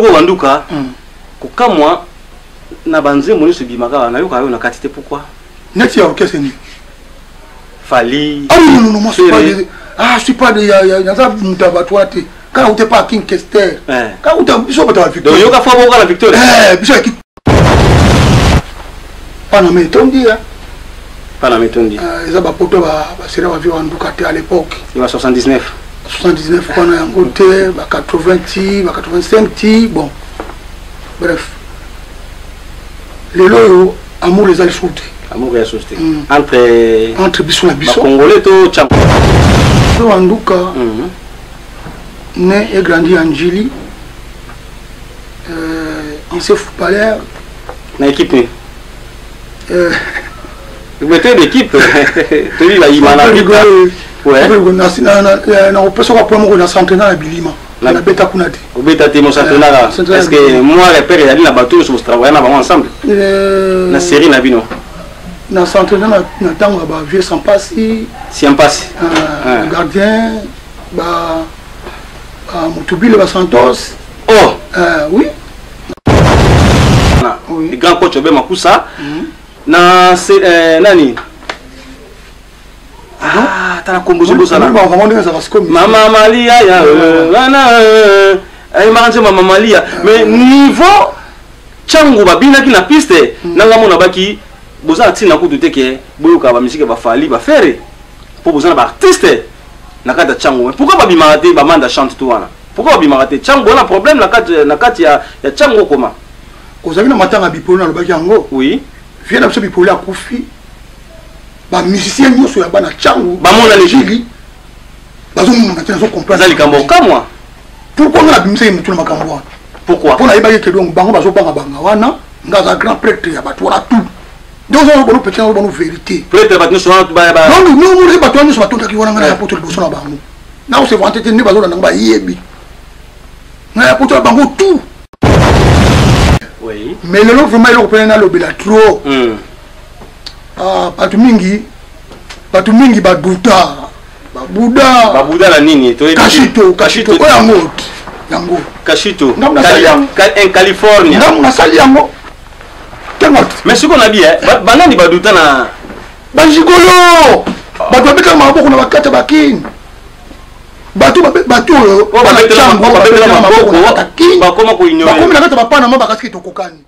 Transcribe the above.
toko banduka kokamwa na banze moni se bimaka na yo ka yo na katité pourquoi neti ya orchestre ni Fali ah non moi je suis pas de yaza mutabatwate quand tu pas King Kester quand tu biso bata victoire donc yo ka fa boka la victoire biso équipe Panama tondi Panama tondi eza ba poto ba sera ba vio anduka te à l'époque il va 79 quoi na yango te ba 80 ti ba 85 ti bon bref lelo amour les ali sauté amour ya sauté entre biso na biso congolais to chango to anduka né et grandi en Djili ancien footballeur na équipe mettez l'équipe tu dis la imana ouais na opesa kwa promo na s'entraîner na bilima na beta kunati obeta te mo s'entraîner est-ce que moi le père il a dit na bateau sur travailler na ensemble na série na bino na s'entraîner na tango ba vieux sans passer gardien ba Mutubile ba Santos oui le grand coach Obé Makusa na nani tana kombozo bosana Mama Malia ya ay maranje Mama Malia mais niveau changu babina ki na piste nanga mona baki boza tina ku duteke boyoka ba musique ba Fali ba faire pour bozana ba artiste na kata changu pourquoi babima te ba manda chante tout wana pourquoi babima te changu na problème na kati ya changu koma ozali na matanga bipolo na lobaki yango oui viens na bipolo akufi ba musicien nyoso ya bana changu ba mona légili bazo mona tena zo comprendre zali kambo kamwa pourquoi na bimisa mutu na makambo wana pourquoi pona yeba ke donc bango bazo banga wana ngaza grand prêtre ya bato wana tout donc on va peut-être on vérité prêtre bato so ba non non bato wana so bato ki wana ngana ya poto liboso na bango na o se vanter te ne bazo na ngba yebi na ya poto bango tout. Oui. Mais le vraiment il reprend le bela trop. Batu mingi babuda la nini to kashito yango kashito en California na sali yango mais ce qu'on a dit banani baduta na banjigolo batu beka maboko na bakata bakini batu bakoma ko ignorer bakoma na kata bapana mabakasi kitokokani